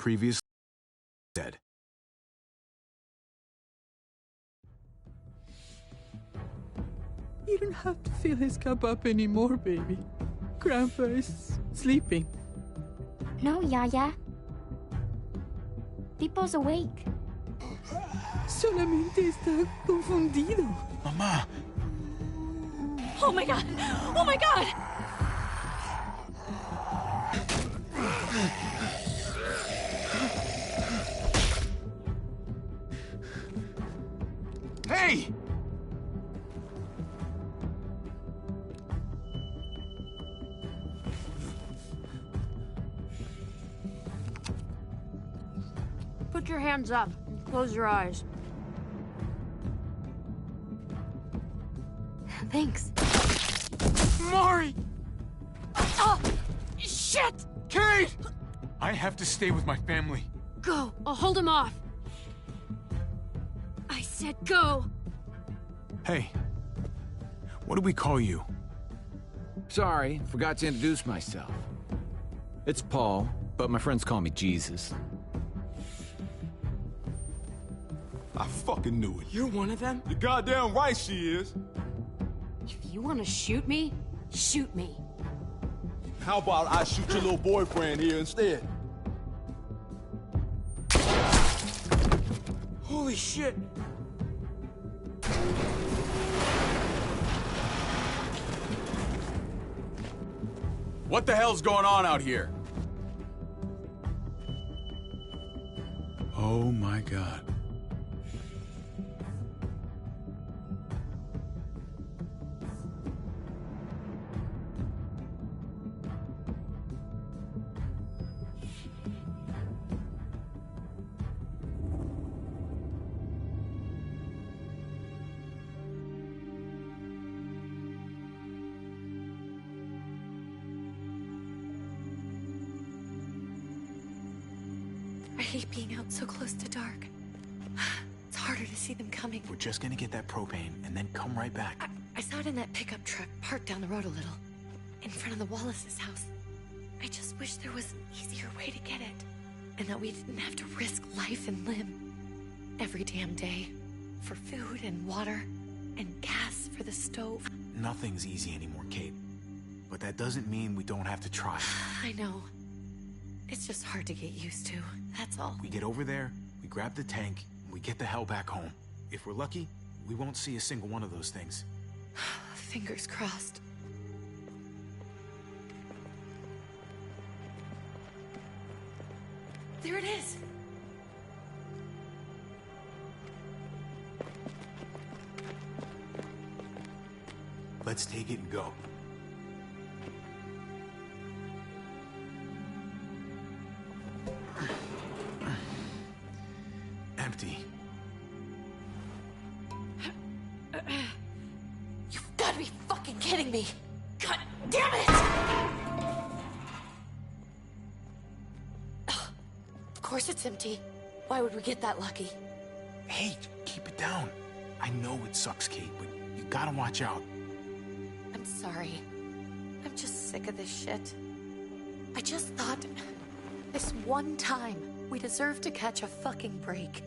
previously said. You don't have to fill his cup up anymore, baby. Grandpa is sleeping. No, Yaya. Pipo's awake. Solamente está confundido. Mamá! Oh my god! Oh my god! Hey! Put your hands up and close your eyes. Thanks. Mari! Oh! Shit! Kate! I have to stay with my family. Go! I'll hold him off. I said go! Hey. What do we call you? Sorry, forgot to introduce myself. It's Paul, but my friends call me Jesus. I fucking knew it. You're one of them? You're goddamn right she is. If you want to shoot me, shoot me. How about I shoot your little boyfriend here instead? Holy shit! What the hell's going on out here? Oh my god. I hate being out so close to dark. It's harder to see them coming. We're just gonna get that propane and then come right back. I saw it in that pickup truck parked down the road a little, in front of the Wallace's house. I just wish there was an easier way to get it, and that we didn't have to risk life and limb every damn day for food and water and gas for the stove. Nothing's easy anymore, Kate. But that doesn't mean we don't have to try. I know. It's just hard to get used to, that's all. We get over there, we grab the tank, and we get the hell back home. If we're lucky, we won't see a single one of those things. Fingers crossed. There it is! Let's take it and go. Empty. You've gotta be fucking kidding me! God damn it! Of course it's empty. Why would we get that lucky? Hey, keep it down. I know it sucks, Kate, but you gotta watch out. I'm sorry. I'm just sick of this shit. I just thought, this one time, we deserve to catch a fucking break.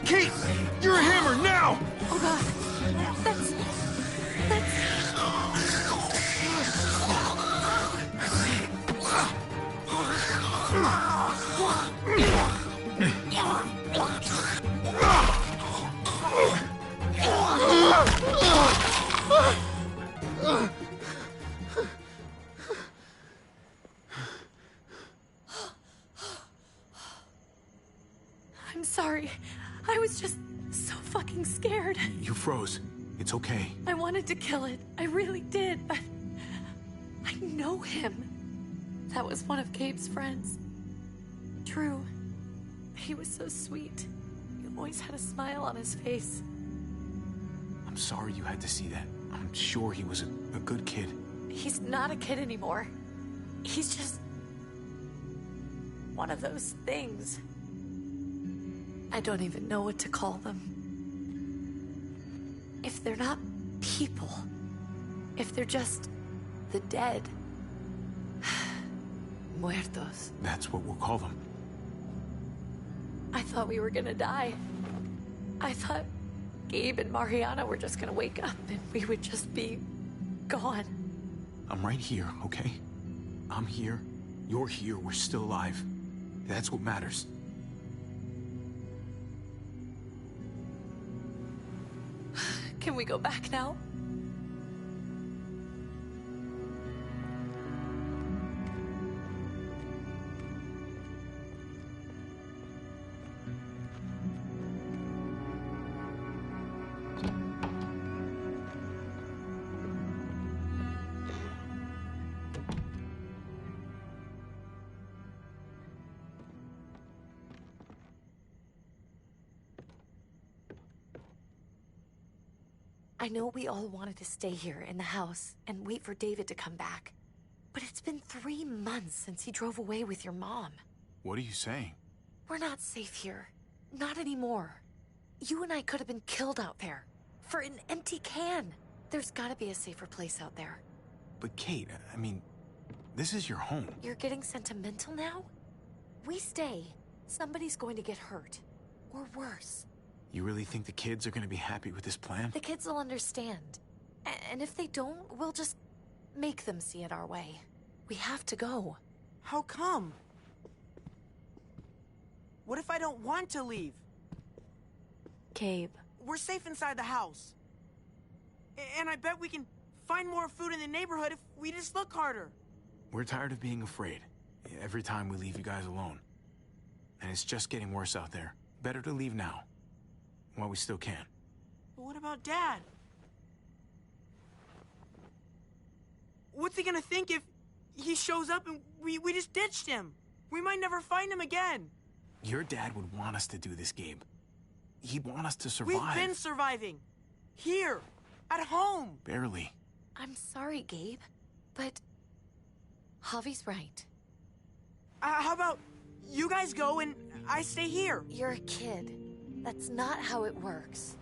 Kate, you're a hammer now! Oh god, that's... I'm sorry. I was just so fucking scared. You froze. It's okay. I wanted to kill it. I really did, but... I know him. That was one of Gabe's friends. Drew. He was so sweet. He always had a smile on his face. I'm sorry you had to see that. I'm sure he was a good kid. He's not a kid anymore. He's just... one of those things. I don't even know what to call them. If they're not people, if they're just the dead. Muertos. That's what we'll call them. I thought we were gonna die. I thought Gabe and Mariana were just gonna wake up and we would just be gone. I'm right here, okay? I'm here. You're here. We're still alive. That's what matters. Can we go back now? I know we all wanted to stay here in the house and wait for David to come back. But it's been 3 months since he drove away with your mom. What are you saying? We're not safe here. Not anymore. You and I could have been killed out there. For an empty can. There's gotta be a safer place out there. But Kate, I mean, this is your home. You're getting sentimental now? We stay. Somebody's going to get hurt. Or worse. You really think the kids are gonna be happy with this plan? The kids will understand. And if they don't, we'll just make them see it our way. We have to go. How come? What if I don't want to leave? Gabe. We're safe inside the house. And I bet we can find more food in the neighborhood if we just look harder. We're tired of being afraid. Every time we leave you guys alone. And it's just getting worse out there. Better to leave now. While we still can. But what about Dad? What's he gonna think if he shows up and we just ditched him? We might never find him again. Your dad would want us to do this, Gabe. He'd want us to survive. We've been surviving. Here. At home. Barely. I'm sorry, Gabe. But Javi's right. How about you guys go and I stay here? You're a kid. That's not how it works.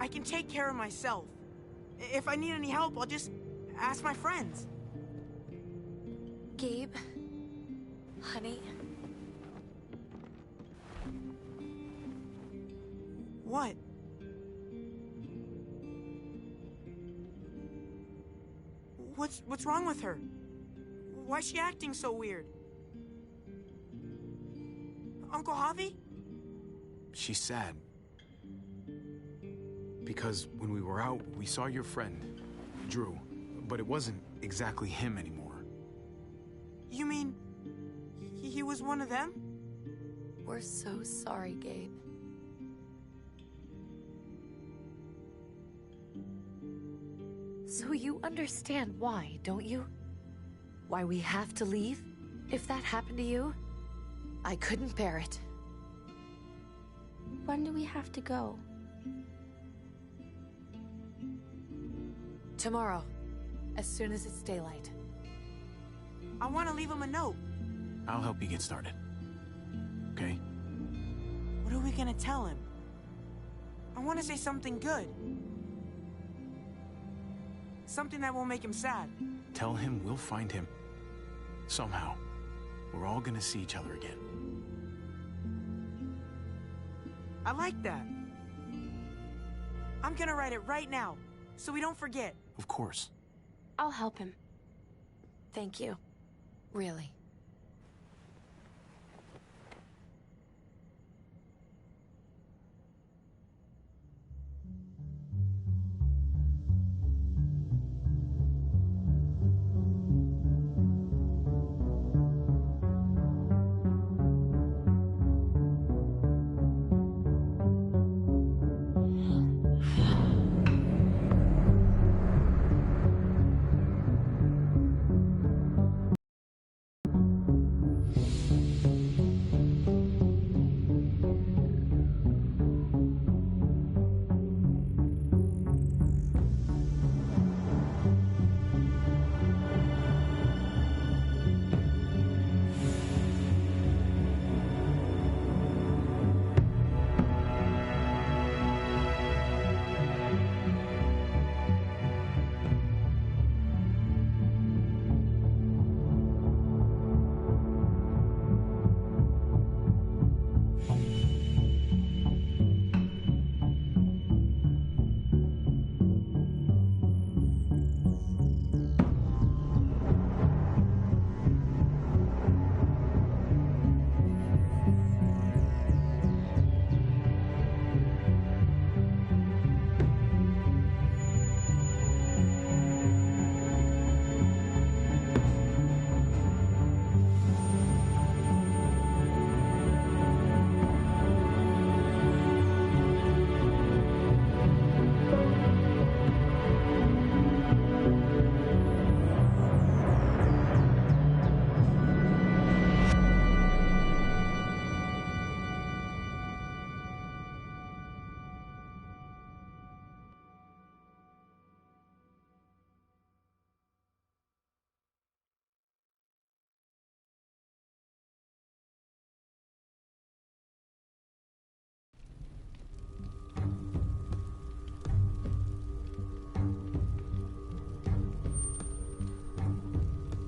I can take care of myself. If I need any help, I'll just ask my friends. Gabe, honey. What? What's wrong with her? Why's she acting so weird? Uncle Javi? She's sad. Because when we were out, we saw your friend, Drew. But it wasn't exactly him anymore. You mean he was one of them? We're so sorry, Gabe. So you understand why, don't you? Why we have to leave? If that happened to you, I couldn't bear it. When do we have to go? Tomorrow, as soon as it's daylight. I want to leave him a note. I'll help you get started. Okay? What are we gonna tell him? I want to say something good. Something that won't make him sad. Tell him we'll find him. Somehow. We're all gonna see each other again. I like that. I'm gonna write it right now, so we don't forget. Of course. I'll help him. Thank you. Really.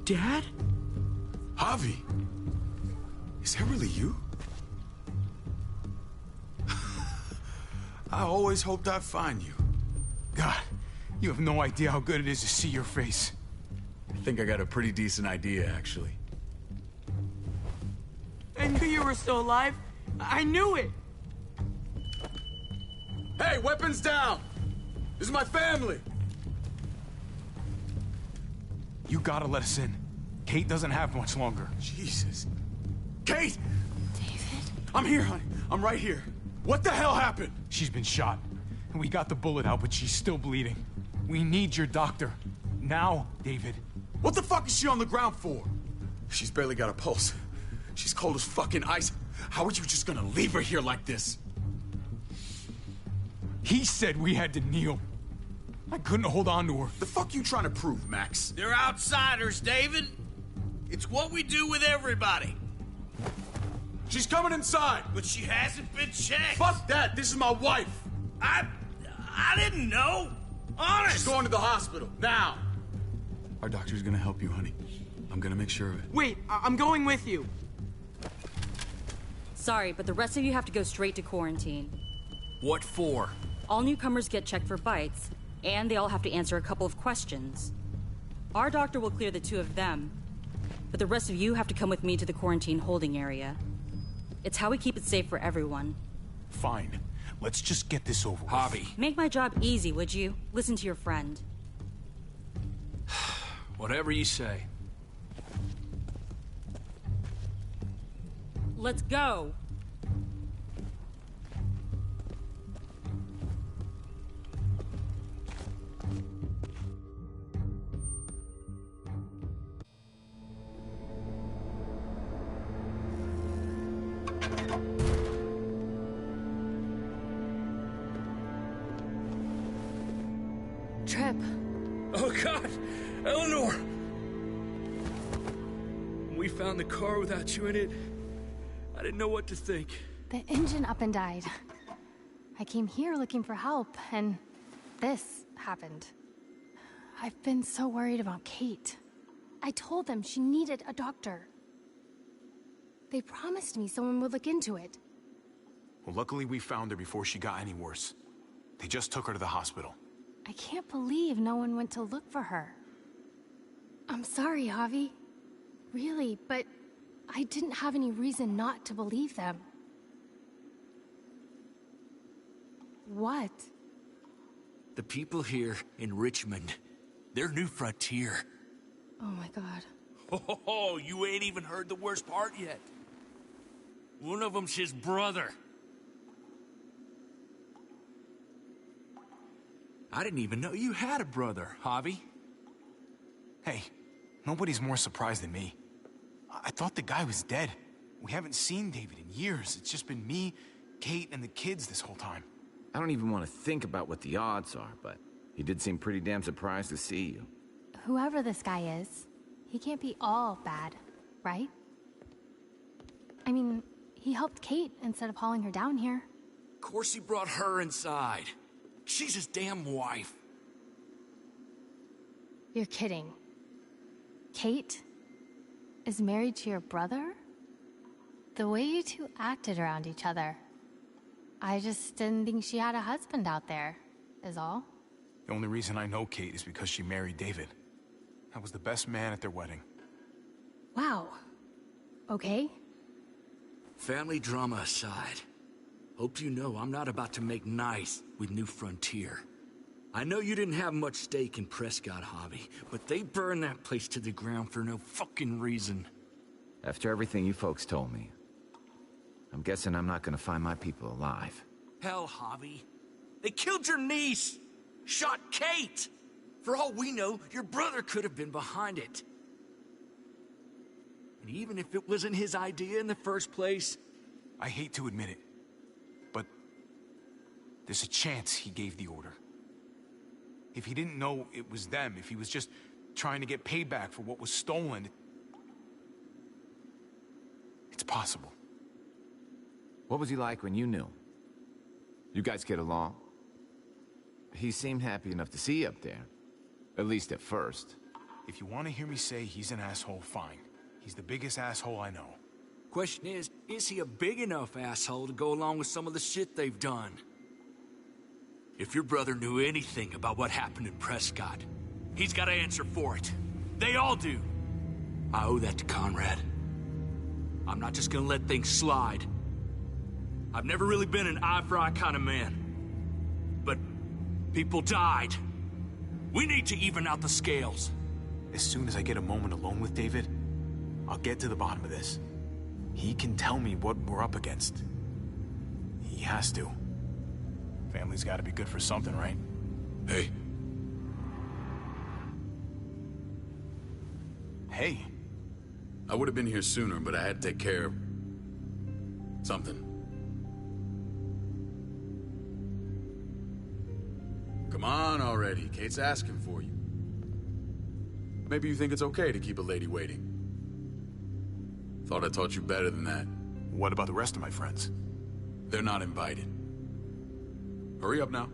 Dad? Javi! Is that really you? I always hoped I'd find you. God, you have no idea how good it is to see your face. I think I got a pretty decent idea, actually. I knew you were still alive. I knew it. Hey, weapons down! This is my family! You gotta let us in. Kate doesn't have much longer. Jesus. Kate! David? I'm here, honey. I'm right here. What the hell happened? She's been shot. And we got the bullet out, but she's still bleeding. We need your doctor. Now, David. What the fuck is she on the ground for? She's barely got a pulse. She's cold as fucking ice. How are you just gonna leave her here like this? He said we had to kneel. I couldn't hold on to her. The fuck you trying to prove, Max? They're outsiders, David. It's what we do with everybody. She's coming inside. But she hasn't been checked. Fuck that. This is my wife. I didn't know. Honest. She's going to the hospital. Now. Our doctor's gonna help you, honey. I'm gonna make sure of it. Wait, I'm going with you. Sorry, but the rest of you have to go straight to quarantine. What for? All newcomers get checked for bites, and they all have to answer a couple of questions. Our doctor will clear the two of them, but the rest of you have to come with me to the quarantine holding area. It's how we keep it safe for everyone. Fine. Let's just get this over with. Javi. Make my job easy, would you? Listen to your friend. Whatever you say. Let's go! Trip. Oh, God! Eleanor! We found the car without you in it. I didn't know what to think. The engine up and died. I came here looking for help, and this happened. I've been so worried about Kate. I told them she needed a doctor. They promised me someone would look into it. Well, luckily we found her before she got any worse. They just took her to the hospital. I can't believe no one went to look for her. I'm sorry, Javi. Really, but I didn't have any reason not to believe them. What? The people here in Richmond, their new frontier. Oh my God. Oh, you ain't even heard the worst part yet. One of them's his brother. I didn't even know you had a brother, Javi. Hey, nobody's more surprised than me. I thought the guy was dead. We haven't seen David in years. It's just been me, Kate, and the kids this whole time. I don't even want to think about what the odds are, but he did seem pretty damn surprised to see you. Whoever this guy is, he can't be all bad, right? I mean, he helped Kate instead of hauling her down here. Of course he brought her inside. She's his damn wife. You're kidding. Kate is married to your brother? The way you two acted around each other. I just didn't think she had a husband out there, is all. The only reason I know Kate is because she married David. I was the best man at their wedding. Wow. Okay. Family drama aside, hope you know I'm not about to make nice with New Frontier. I know you didn't have much stake in Prescott, Javi, but they burned that place to the ground for no fucking reason. After everything you folks told me, I'm guessing I'm not gonna find my people alive. Hell, Javi. They killed your niece! Shot Kate! For all we know, your brother could have been behind it. And even if it wasn't his idea in the first place... I hate to admit it, but there's a chance he gave the order. If he didn't know it was them, if he was just trying to get payback for what was stolen, it's possible. What was he like when you knew? You guys get along? He seemed happy enough to see you up there. At least at first. If you want to hear me say he's an asshole, fine. He's the biggest asshole I know. Question is he a big enough asshole to go along with some of the shit they've done? If your brother knew anything about what happened in Prescott, he's got to answer for it. They all do. I owe that to Conrad. I'm not just gonna let things slide. I've never really been an eye-for-eye kind of man. But people died. We need to even out the scales. As soon as I get a moment alone with David, I'll get to the bottom of this. He can tell me what we're up against. He has to. Family's gotta be good for something, right? Hey. Hey. I would have been here sooner, but I had to take care of something. Come on already. Kate's asking for you. Maybe you think it's okay to keep a lady waiting. Thought I taught you better than that. What about the rest of my friends? They're not invited. Hurry up now.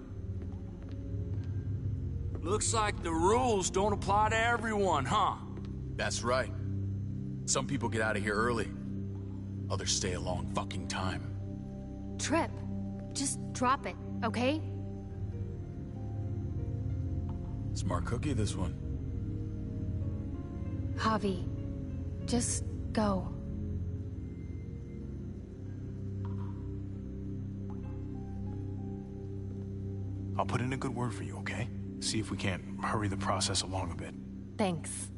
Looks like the rules don't apply to everyone, huh? That's right. Some people get out of here early. Others stay a long fucking time. Trip, just drop it, okay? Smart cookie, this one. Javi, just go. I'll put in a good word for you, okay? See if we can't hurry the process along a bit. Thanks.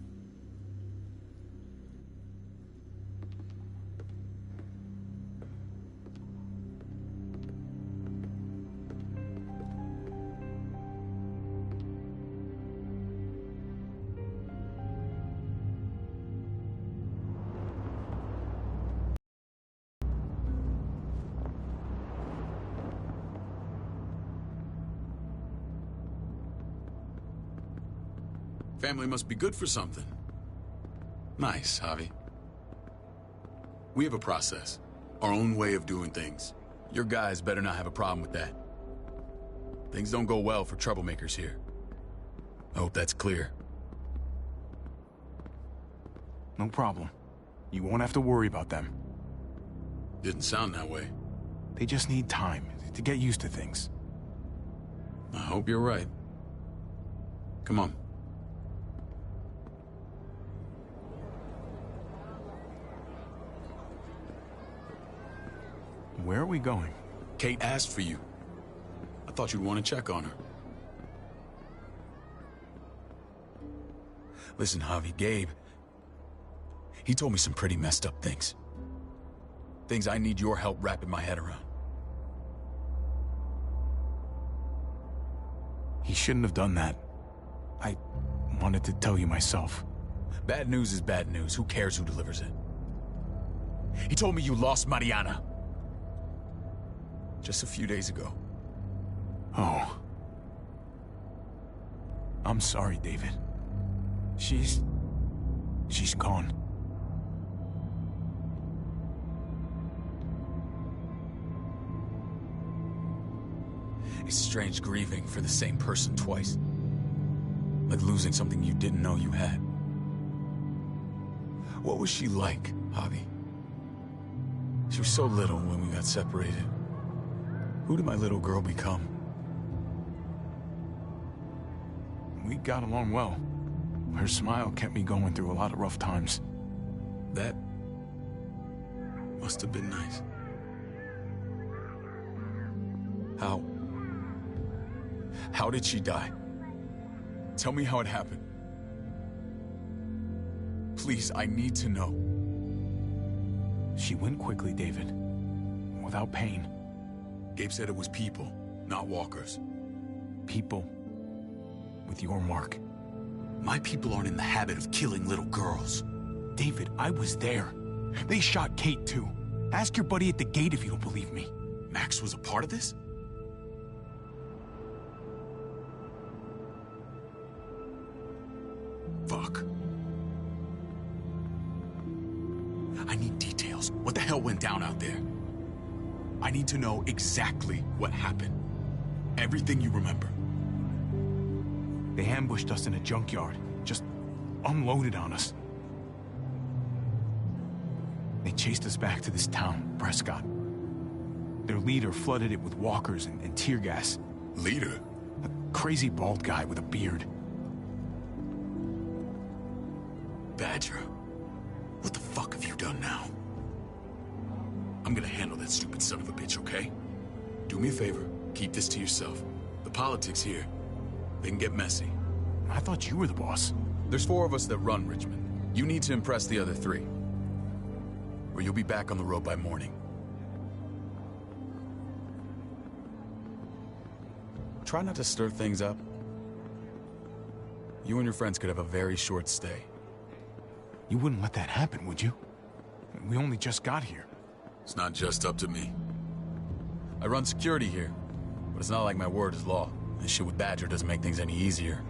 Family must be good for something. Nice, Javi. We have a process. Our own way of doing things. Your guys better not have a problem with that. Things don't go well for troublemakers here. I hope that's clear. No problem. You won't have to worry about them. Didn't sound that way. They just need time to get used to things. I hope you're right. Come on. Where are we going? Kate asked for you. I thought you'd want to check on her. Listen, Javi, Gabe... he told me some pretty messed up things. Things I need your help wrapping my head around. He shouldn't have done that. I wanted to tell you myself. Bad news is bad news. Who cares who delivers it? He told me you lost Mariana. Just a few days ago. Oh. I'm sorry, David. She's gone. It's strange grieving for the same person twice. Like losing something you didn't know you had. What was she like, Javi? She was so little when we got separated. Who did my little girl become? We got along well. Her smile kept me going through a lot of rough times. That must have been nice. How did she die? Tell me how it happened. Please, I need to know. She went quickly, David. Without pain. Gabe said it was people, not walkers. People with your mark. My people aren't in the habit of killing little girls. David, I was there. They shot Kate, too. Ask your buddy at the gate if you don't believe me. Max was a part of this? Fuck. I need details. What the hell went down out there? I need to know exactly what happened. Everything you remember. They ambushed us in a junkyard, just unloaded on us. They chased us back to this town, Prescott. Their leader flooded it with walkers and tear gas. Leader? A crazy bald guy with a beard. Badger, what the fuck have you done now? I'm gonna handle that stupid son of a bitch, okay? Do me a favor, keep this to yourself. The politics here, they can get messy. I thought you were the boss. There's 4 of us that run Richmond. You need to impress the other 3. Or you'll be back on the road by morning. Try not to stir things up. You and your friends could have a very short stay. You wouldn't let that happen, would you? We only just got here. It's not just up to me. I run security here, but it's not like my word is law. This shit with Badger doesn't make things any easier.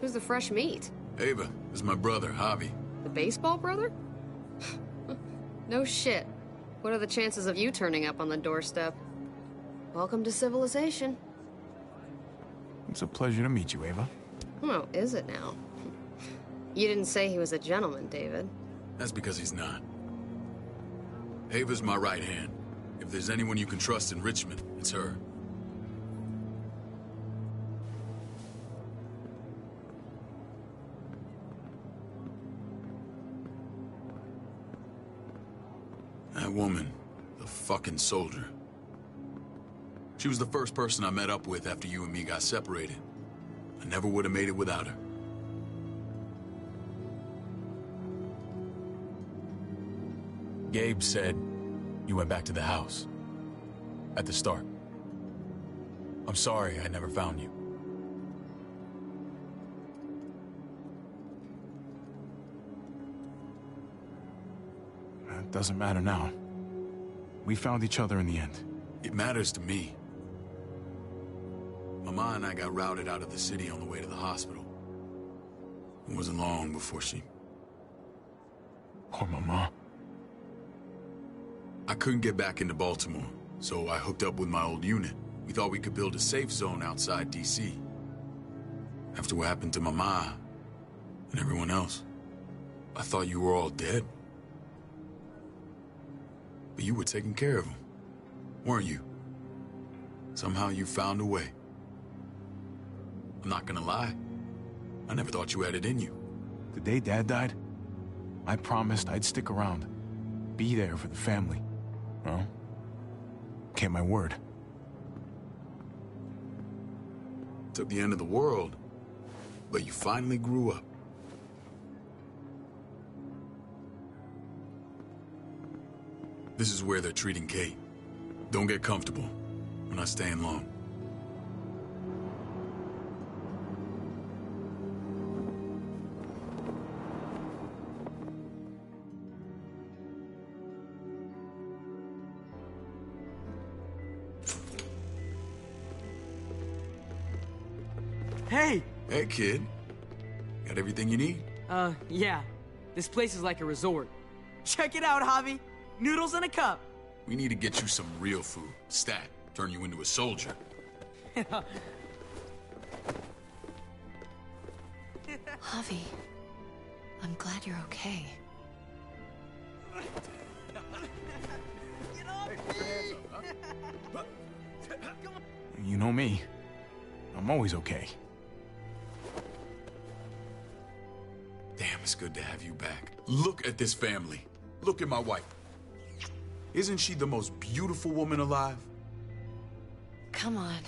Who's the fresh meat? Ava, this is my brother, Javi. The baseball brother? No shit. What are the chances of you turning up on the doorstep? Welcome to civilization. It's a pleasure to meet you, Ava. Oh, is it now? You didn't say he was a gentleman, David. That's because he's not. Ava's my right hand. If there's anyone you can trust in Richmond, it's her. That woman, the fucking soldier. She was the first person I met up with after you and me got separated. I never would have made it without her. Gabe said you went back to the house. At the start. I'm sorry I never found you. It doesn't matter now. We found each other in the end. It matters to me. Mama and I got routed out of the city on the way to the hospital. It wasn't long before she... Poor Mama. I couldn't get back into Baltimore, so I hooked up with my old unit. We thought we could build a safe zone outside D.C. After what happened to Mama and everyone else, I thought you were all dead. But you were taking care of them, weren't you? Somehow you found a way. I'm not gonna lie. I never thought you had it in you. The day Dad died, I promised I'd stick around. Be there for the family. Well, kept my word. Took the end of the world, but you finally grew up. This is where they're treating Kate. Don't get comfortable. We're not staying long. Hey! Hey, kid. Got everything you need? Yeah. This place is like a resort. Check it out, Javi. Noodles in a cup. We need to get you some real food. Stat. Turn you into a soldier. Javi, I'm glad you're okay. You know me. I'm always okay. Damn, it's good to have you back. Look at this family. Look at my wife. Isn't she the most beautiful woman alive? Come on.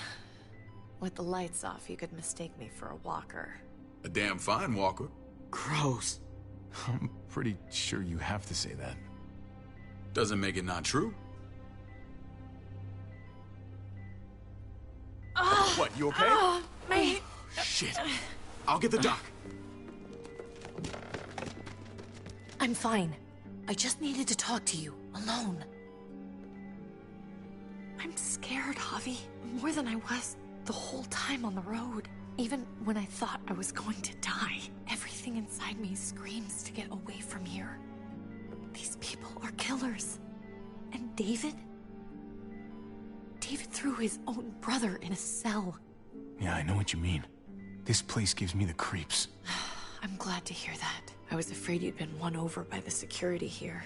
With the lights off, you could mistake me for a walker. A damn fine walker. Gross. I'm pretty sure you have to say that. Doesn't make it not true. What, you okay? Me. Shit. I'll get the doc. I'm fine. I just needed to talk to you, alone. I'm scared, Javi. More than I was the whole time on the road. Even when I thought I was going to die, everything inside me screams to get away from here. These people are killers. And David? David threw threw his own brother in a cell. Yeah, I know what you mean. This place gives me the creeps. I'm glad to hear that. I was afraid you'd been won over by the security here.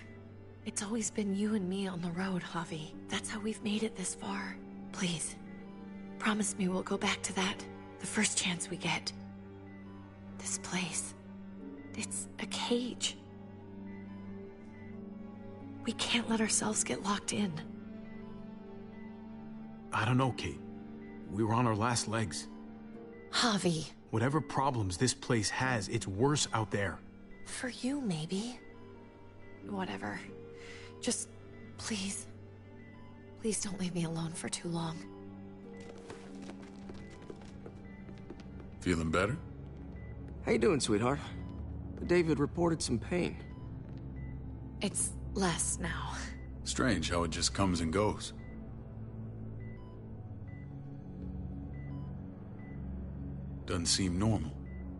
It's always been you and me on the road, Javi. That's how we've made it this far. Please, promise me we'll go back to that the first chance we get. This place, it's a cage. We can't let ourselves get locked in. I don't know, Kate. We were on our last legs. Javi. Whatever problems this place has, it's worse out there. For you, maybe. Whatever. Just, please. Please don't leave me alone for too long. Feeling better? How you doing, sweetheart? David reported some pain. It's less now. Strange how it just comes and goes. Doesn't seem normal.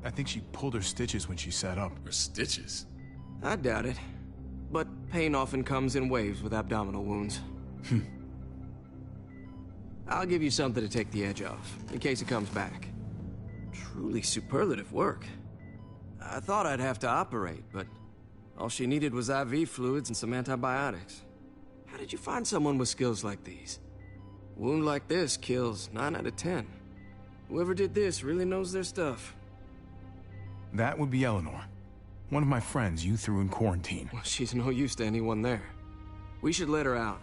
I think she pulled her stitches when she sat up. Her stitches? I doubt it. But pain often comes in waves with abdominal wounds. I'll give you something to take the edge off, in case it comes back. Truly superlative work. I thought I'd have to operate, but all she needed was IV fluids and some antibiotics. How did you find someone with skills like these? A wound like this kills 9 out of 10. Whoever did this really knows their stuff. That would be Eleanor. One of my friends you threw in quarantine. Well, she's no use to anyone there. We should let her out.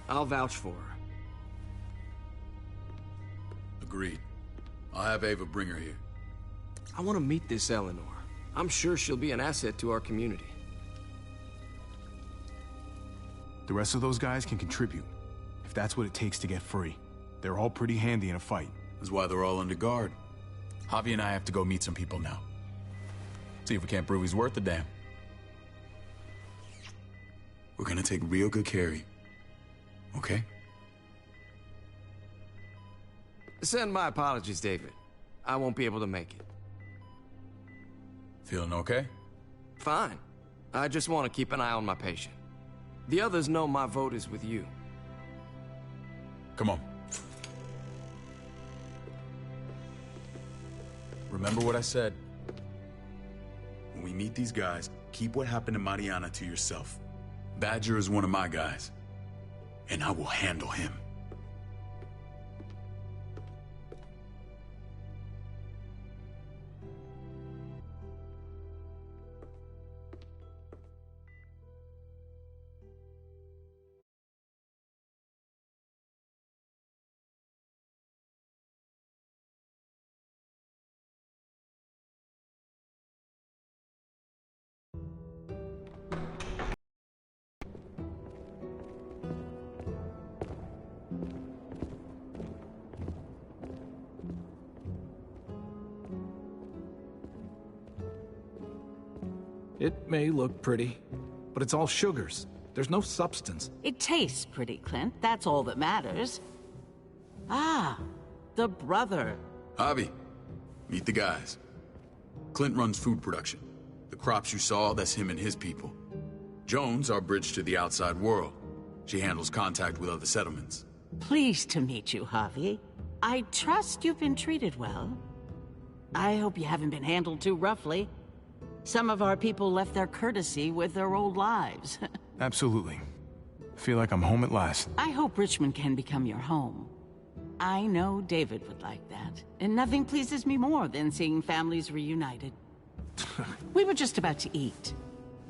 I'll vouch for her. Agreed. I'll have Ava bring her here. I want to meet this Eleanor. I'm sure she'll be an asset to our community. The rest of those guys can contribute, if that's what it takes to get free. They're all pretty handy in a fight. That's why they're all under guard. Javi and I have to go meet some people now. See if we can't prove he's worth the damn. We're gonna take real good care of you. Okay? Send my apologies, David. I won't be able to make it. Feeling okay? Fine. I just want to keep an eye on my patient. The others know my vote is with you. Come on. Remember what I said. When we meet these guys, keep what happened to Mariana to yourself. Badger is one of my guys, and I will handle him. It may look pretty, but it's all sugars. There's no substance. It tastes pretty, Clint. That's all that matters. Ah, the brother. Javi, meet the guys. Clint runs food production. The crops you saw, that's him and his people. Jones, our bridge to the outside world. She handles contact with other settlements. Pleased to meet you, Javi. I trust you've been treated well. I hope you haven't been handled too roughly. Some of our people left their courtesy with their old lives. Absolutely. Feel like I'm home at last. I hope Richmond can become your home. I know David would like that, and nothing pleases me more than seeing families reunited. We were just about to eat.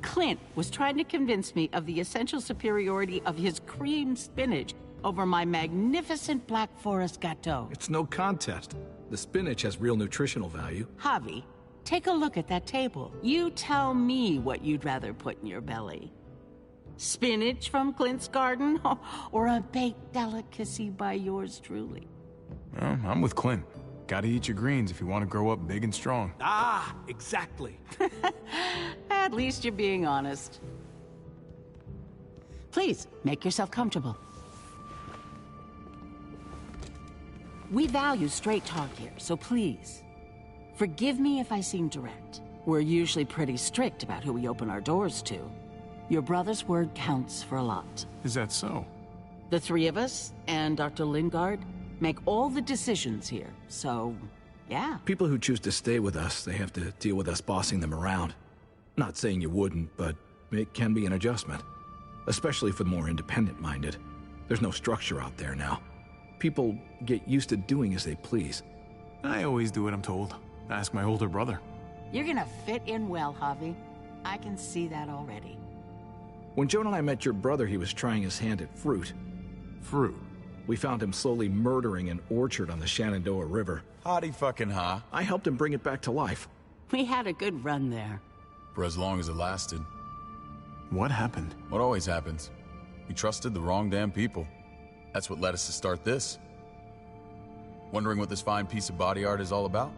Clint was trying to convince me of the essential superiority of his creamed spinach over my magnificent Black Forest gâteau. It's no contest. The spinach has real nutritional value. Javi, take a look at that table. You tell me what you'd rather put in your belly. Spinach from Clint's garden, or a baked delicacy by yours truly? Well, I'm with Clint. Gotta eat your greens if you want to grow up big and strong. Ah, exactly. At least you're being honest. Please, make yourself comfortable. We value straight talk here, so please, forgive me if I seem direct. We're usually pretty strict about who we open our doors to. Your brother's word counts for a lot. Is that so? The three of us and Dr. Lingard make all the decisions here, so, yeah. People who choose to stay with us, they have to deal with us bossing them around. Not saying you wouldn't, but it can be an adjustment. Especially for the more independent-minded. There's no structure out there now. People get used to doing as they please. I always do what I'm told. Ask my older brother. You're gonna fit in well, Javi. I can see that already. When Joan and I met your brother, he was trying his hand at fruit. Fruit? We found him slowly murdering an orchard on the Shenandoah River. Howdy fucking ha. I helped him bring it back to life. We had a good run there. For as long as it lasted. What happened? What always happens. We trusted the wrong damn people. That's what led us to start this. Wondering what this fine piece of body art is all about?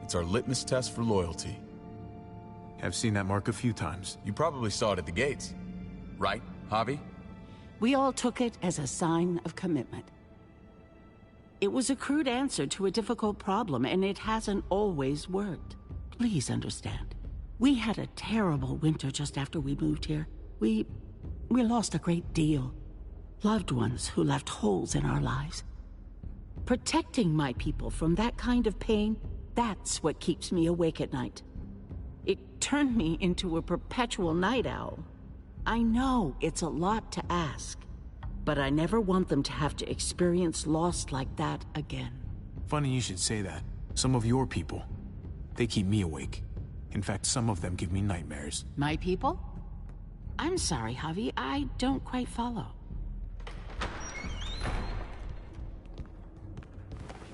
It's our litmus test for loyalty. I've seen that mark a few times. You probably saw it at the gates. Right, Javi? We all took it as a sign of commitment. It was a crude answer to a difficult problem, and it hasn't always worked. Please understand. We had a terrible winter just after we moved here. We lost a great deal. Loved ones who left holes in our lives. Protecting my people from that kind of pain, that's what keeps me awake at night. It turned me into a perpetual night owl. I know it's a lot to ask, but I never want them to have to experience loss like that again. Funny you should say that. Some of your people, they keep me awake. In fact, some of them give me nightmares. My people? I'm sorry, Javi, I don't quite follow.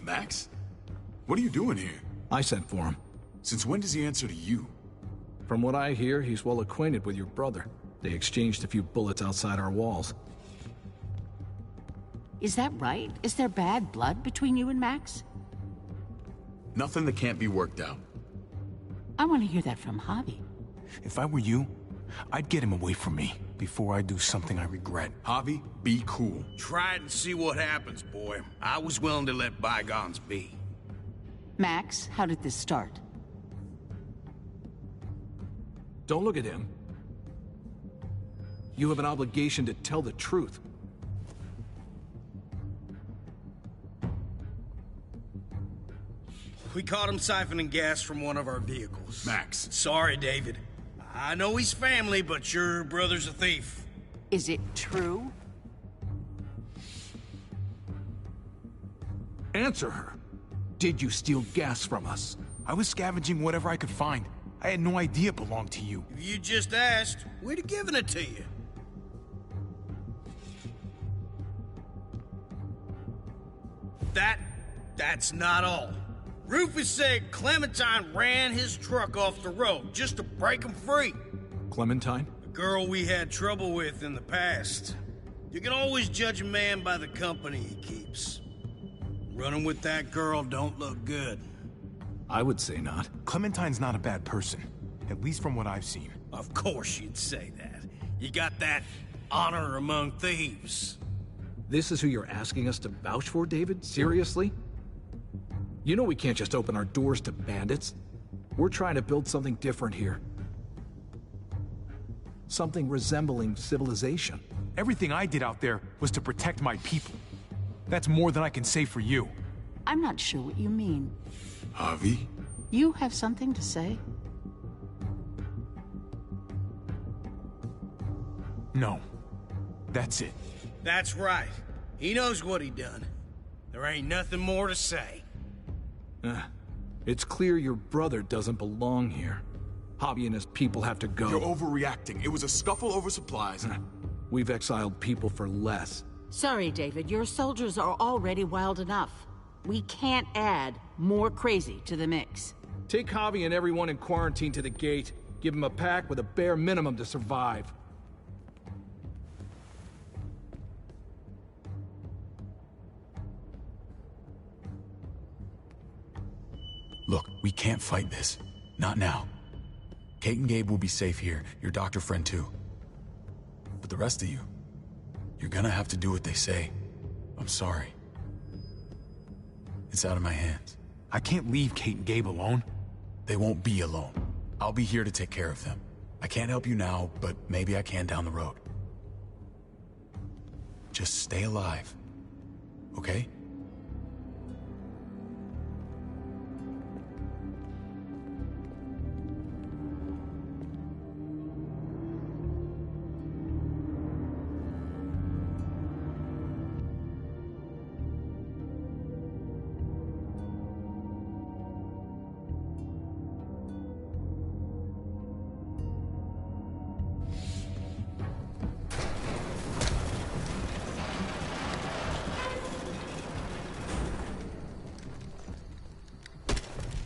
Max? What are you doing here? I sent for him. Since when does he answer to you? From what I hear, he's well acquainted with your brother. They exchanged a few bullets outside our walls. Is that right? Is there bad blood between you and Max? Nothing that can't be worked out. I want to hear that from Javi. If I were you, I'd get him away from me before I do something I regret. Javi, be cool. Try it and see what happens, boy. I was willing to let bygones be. Max, how did this start? Don't look at him. You have an obligation to tell the truth. We caught him siphoning gas from one of our vehicles. Max. Sorry, David. I know he's family, but your brother's a thief. Is it true? Answer her. Did you steal gas from us? I was scavenging whatever I could find. I had no idea it belonged to you. If you just asked, we'd have given it to you. That's not all. Rufus said Clementine ran his truck off the road just to break him free. Clementine? The girl we had trouble with in the past. You can always judge a man by the company he keeps. Running with that girl don't look good. I would say not. Clementine's not a bad person, at least from what I've seen. Of course you'd say that. You got that honor among thieves. This is who you're asking us to vouch for, David? Seriously? You know we can't just open our doors to bandits. We're trying to build something different here. Something resembling civilization. Everything I did out there was to protect my people. That's more than I can say for you. I'm not sure what you mean. Javi? You have something to say? No. That's it. That's right. He knows what he done. There ain't nothing more to say. It's clear your brother doesn't belong here. Javi and his people have to go. You're overreacting. It was a scuffle over supplies. We've exiled people for less. Sorry, David. Your soldiers are already wild enough. We can't add more crazy to the mix. Take Javi and everyone in quarantine to the gate. Give them a pack with a bare minimum to survive. Look, we can't fight this. Not now. Kate and Gabe will be safe here, your doctor friend too. But the rest of you, you're gonna have to do what they say. I'm sorry. It's out of my hands. I can't leave Kate and Gabe alone. They won't be alone. I'll be here to take care of them. I can't help you now, but maybe I can down the road. Just stay alive. Okay?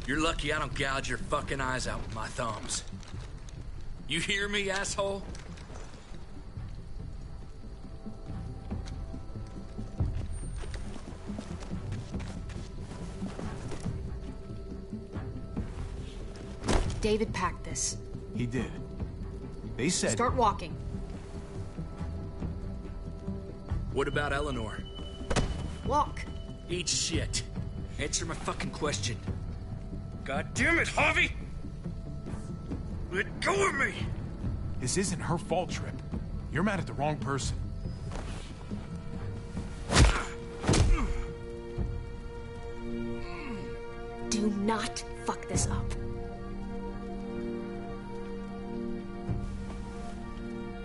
You're lucky I don't gouge your fucking eyes out with my thumbs. You hear me, asshole? David packed this. He did. They said... Start walking. What about Eleanor? Walk. Eat shit. Answer my fucking question. God damn it, Harvey! Let go of me! This isn't her fault, Trip. You're mad at the wrong person. Do not fuck this up.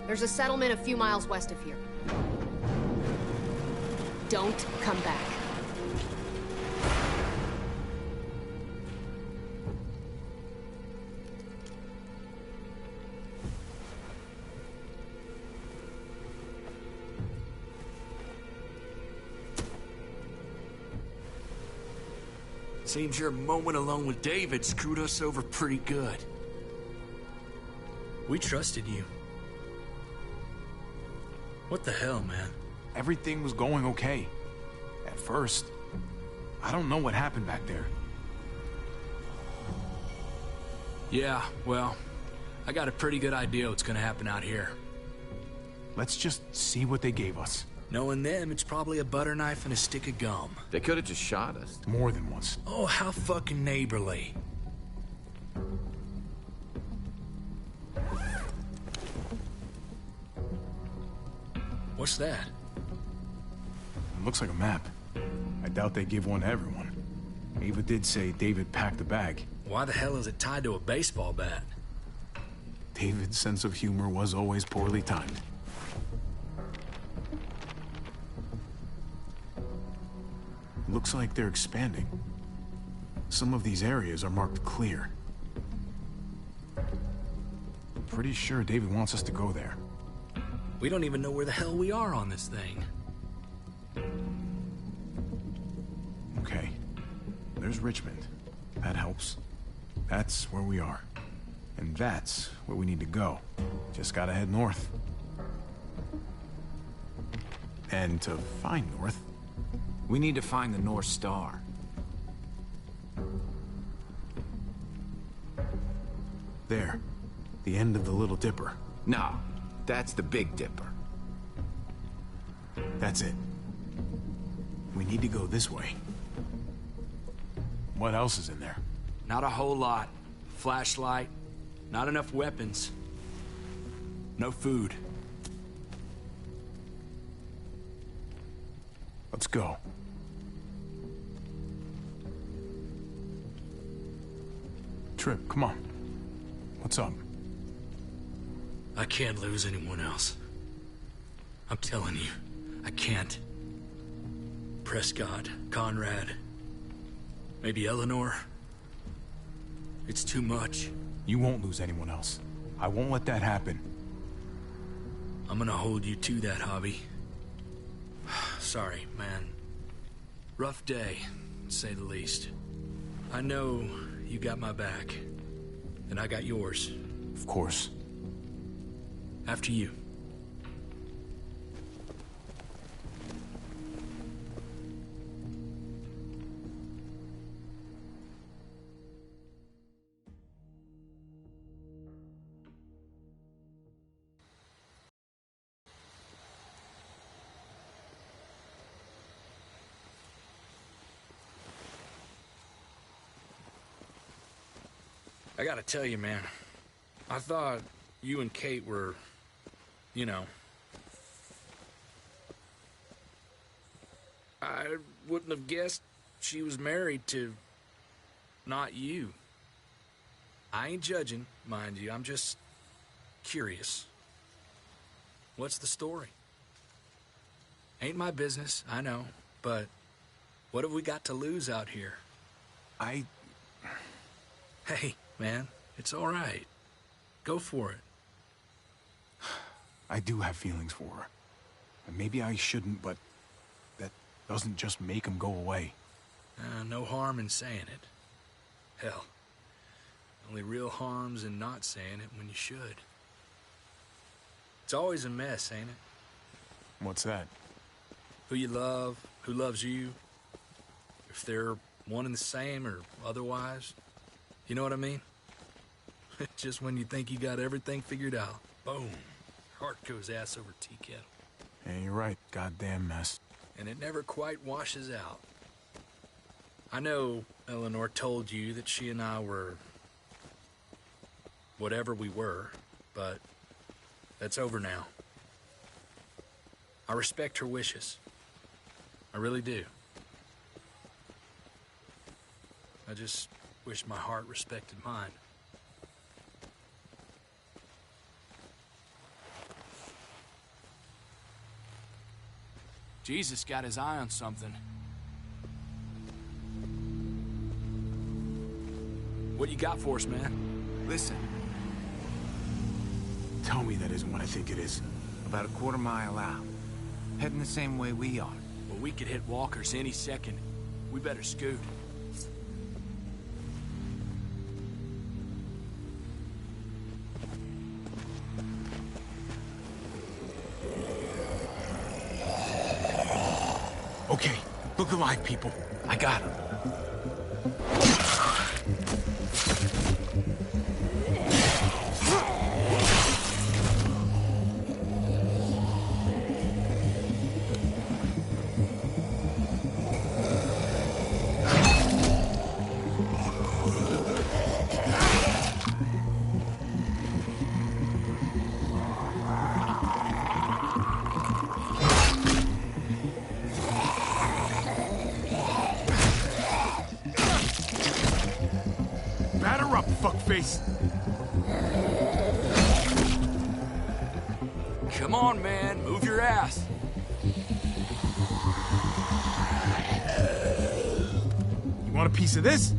There's a settlement a few miles west of here. Don't come back. Seems your moment alone with David screwed us over pretty good. We trusted you. What the hell, man? Everything was going okay. At first. I don't know what happened back there. Yeah, well, I got a pretty good idea what's gonna happen out here. Let's just see what they gave us. Knowing them, it's probably a butter knife and a stick of gum. They could have just shot us. More than once. Oh, how fucking neighborly. What's that? It looks like a map. I doubt they give one to everyone. Ava did say David packed the bag. Why the hell is it tied to a baseball bat? David's sense of humor was always poorly timed. Looks like they're expanding. Some of these areas are marked clear. Pretty sure David wants us to go there. We don't even know where the hell we are on this thing. Okay. There's Richmond. That helps. That's where we are. And that's where we need to go. Just gotta head north. And to find north... We need to find the North Star. There. The end of the Little Dipper. No, that's the Big Dipper. That's it. We need to go this way. What else is in there? Not a whole lot. Flashlight. Not enough weapons. No food. Let's go. Trip, come on. What's up? I can't lose anyone else. I'm telling you, I can't. Prescott, Conrad, maybe Eleanor. It's too much. You won't lose anyone else. I won't let that happen. I'm gonna hold you to that, Hobby. Sorry, man. Rough day, to say the least. I know you got my back, and I got yours. Of course. After you. I gotta tell you, man, I thought you and Kate were, you know, I wouldn't have guessed she was married to... not you. I ain't judging, mind you. I'm just curious. What's the story? Ain't my business, I know, but what have we got to lose out here? Hey, man, it's all right. Go for it. I do have feelings for her. And maybe I shouldn't, but that doesn't just make them go away. No harm in saying it. Hell, only real harm's in not saying it when you should. It's always a mess, ain't it? What's that? Who you love, who loves you, if they're one and the same or otherwise. You know what I mean? Just when you think you got everything figured out, boom, heart goes ass over tea kettle. Yeah, you're right. Goddamn mess. And it never quite washes out. I know Eleanor told you that she and I were... whatever we were, but that's over now. I respect her wishes. I really do. I just wish my heart respected mine. Jesus got his eye on something. What you got for us, man? Listen. Tell me that isn't what I think it is. About a quarter mile out. Heading the same way we are. Well, we could hit walkers any second. We better scoot. Okay, look alive, people. I got him. Fuckface. Come on, man. Move your ass. You want a piece of this?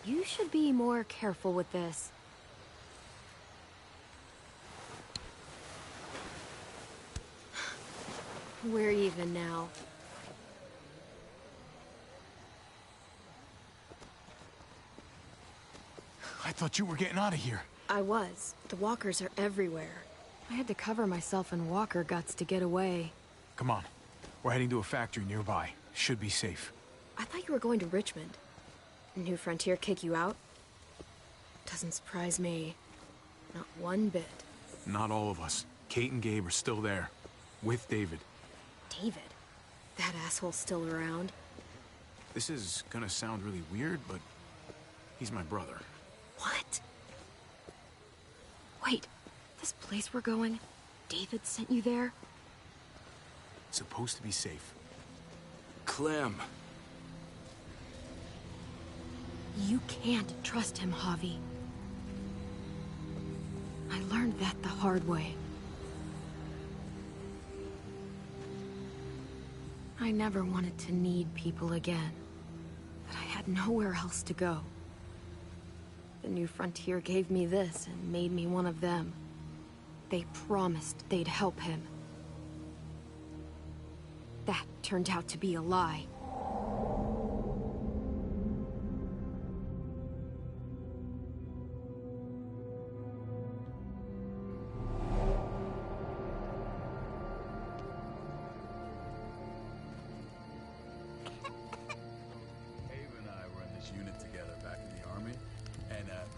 You should be more careful with this. We're even now. I thought you were getting out of here. I was. The walkers are everywhere. I had to cover myself in walker guts to get away. Come on. We're heading to a factory nearby. Should be safe. I thought you were going to Richmond. New Frontier kick you out? Doesn't surprise me. Not one bit. Not all of us. Kate and Gabe are still there. With David. David? That asshole's still around? This is gonna sound really weird, but he's my brother. What? Wait, this place we're going, David sent you there? It's supposed to be safe. Clem. You can't trust him, Javi. I learned that the hard way. I never wanted to need people again, but I had nowhere else to go. The New Frontier gave me this and made me one of them. They promised they'd help him. turned out to be a lie.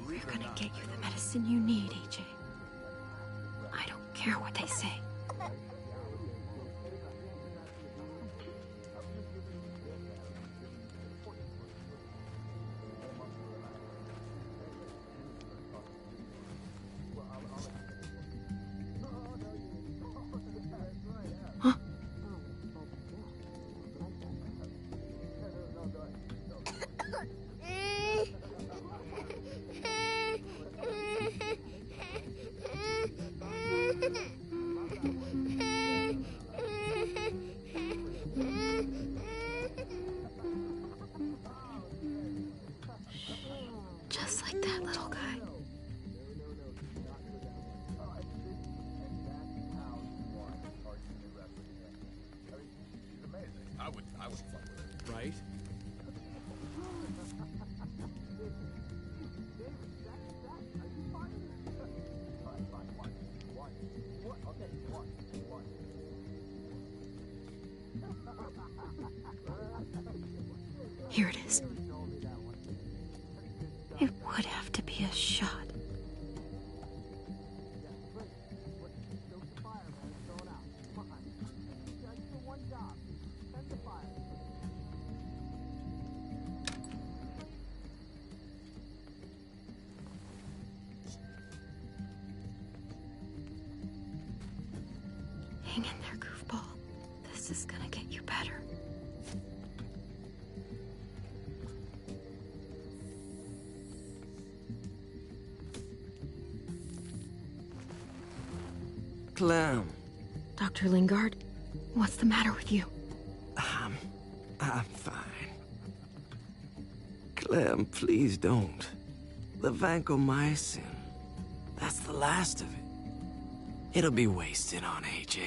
We're gonna get you the medicine you need, AJ. I don't care what they say. Just like that little guy. I would fuck with it, right? Here it is. It would have to be a shot. Hang in there, goofball. This is gonna get you better. Clem. Dr. Lingard, what's the matter with you? I'm fine. Clem, please don't. The vancomycin. That's the last of it. It'll be wasted on AJ.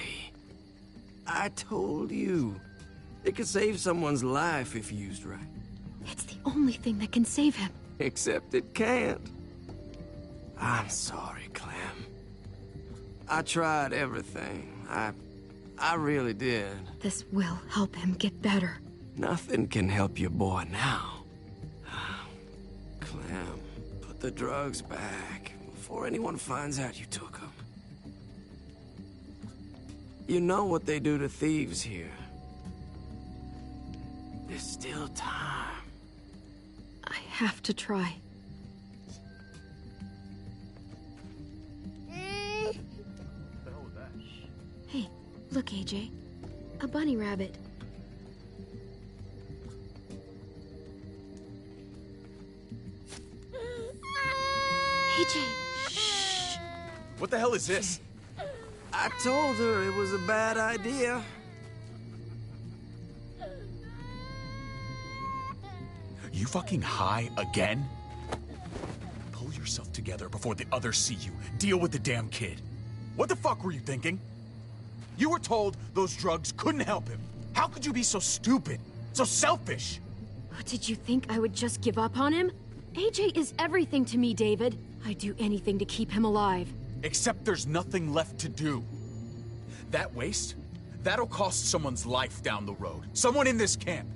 I told you. It could save someone's life if used right. It's the only thing that can save him. Except it can't. I'm sorry, Clem. I tried everything. I really did. This will help him get better. Nothing can help your boy now. Clem, put the drugs back before anyone finds out you took them. You know what they do to thieves here. There's still time. I have to try. Hey, look, AJ. A bunny rabbit. AJ, shh. What the hell is this? I told her it was a bad idea. You fucking high again? Pull yourself together before the others see you. Deal with the damn kid. What the fuck were you thinking? You were told those drugs couldn't help him. How could you be so stupid? So selfish? Did you think I would just give up on him? AJ is everything to me, David. I'd do anything to keep him alive. Except there's nothing left to do. That waste, that'll cost someone's life down the road. Someone in this camp.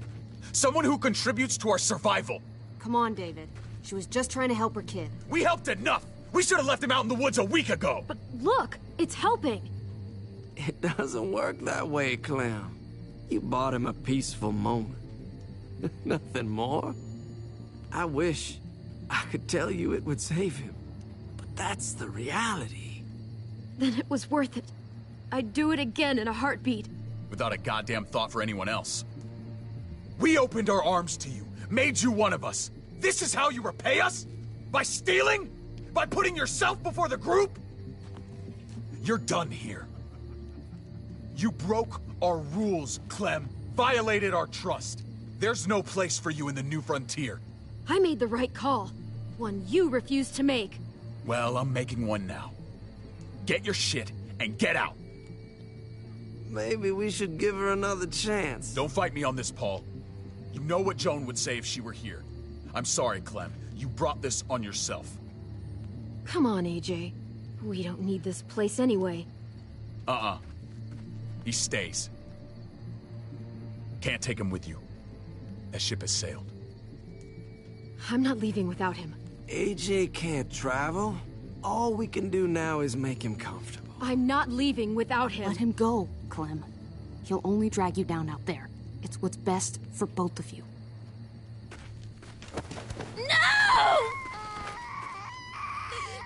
Someone who contributes to our survival. Come on, David. She was just trying to help her kid. We helped enough! We should have left him out in the woods a week ago! But look, it's helping. It doesn't work that way, Clem. You bought him a peaceful moment. Nothing more. I wish I could tell you it would save him. But that's the reality. Then it was worth it. I'd do it again in a heartbeat. Without a goddamn thought for anyone else. We opened our arms to you, made you one of us. This is how you repay us? By stealing? By putting yourself before the group? You're done here. You broke our rules, Clem. Violated our trust. There's no place for you in the new frontier. I made the right call. One you refused to make. Well, I'm making one now. Get your shit and get out. Maybe we should give her another chance. Don't fight me on this, Paul. You know what Joan would say if she were here. I'm sorry, Clem. You brought this on yourself. Come on, AJ. We don't need this place anyway. He stays. Can't take him with you. That ship has sailed. I'm not leaving without him. AJ can't travel. All we can do now is make him comfortable. I'm not leaving without him. Let him go, Clem. He'll only drag you down out there. It's what's best for both of you. No!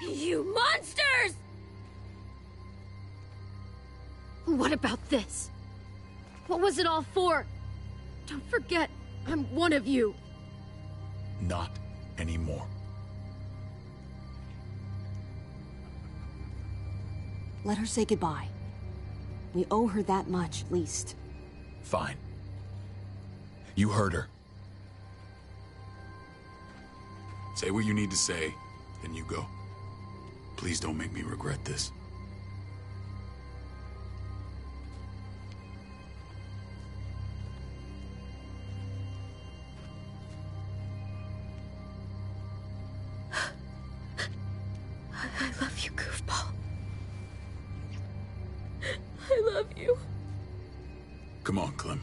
You monsters! What about this? What was it all for? Don't forget, I'm one of you. Not anymore. Let her say goodbye. We owe her that much, at least. Fine. You heard her. Say what you need to say, then you go. Please don't make me regret this. I love you, goofball. I love you. Come on, Clem.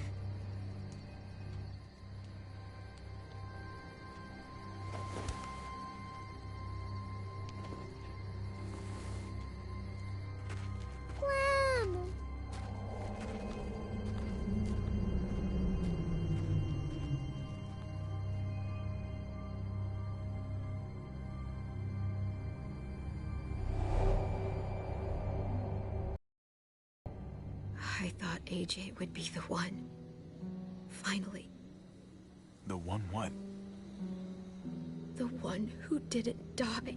I thought AJ would be the one. Finally. The one what? The one who didn't die.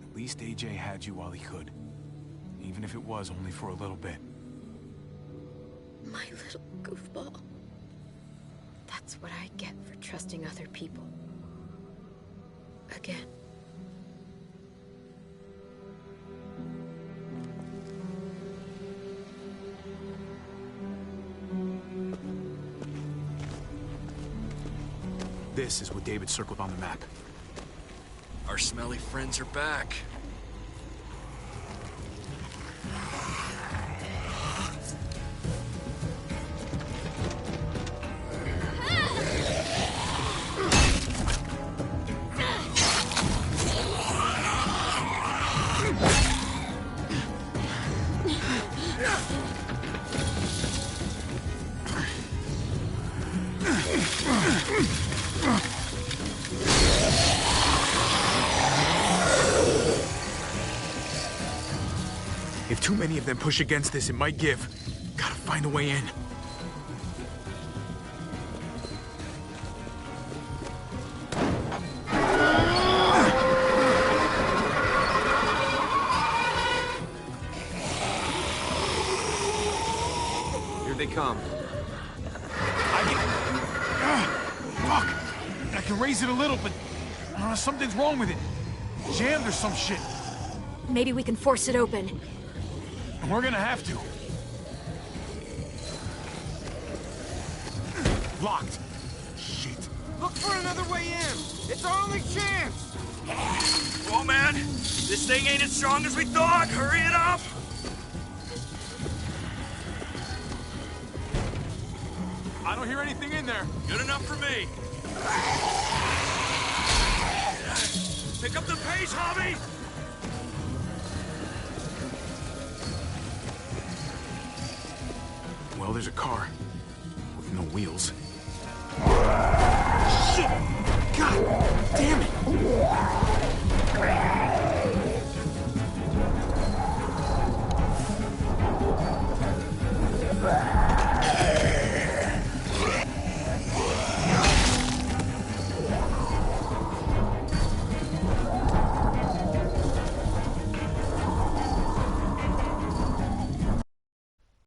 At least AJ had you while he could. Even if it was only for a little bit. My little goofball. That's what I get for trusting other people. Again. This is what David circled on the map. Our smelly friends are back. If too many of them push against this, it might give. Gotta find a way in. Here they come. Fuck! I can raise it a little, but something's wrong with it. Jammed or some shit. Maybe we can force it open. We're gonna have to. Locked. Shit. Look for another way in. It's our only chance. Whoa, man. This thing ain't as strong as we thought. Hurry it up. I don't hear anything in there. Good enough for me. Pick up the pace, Hobby. Well, there's a car. With no wheels. Shit! God damn it!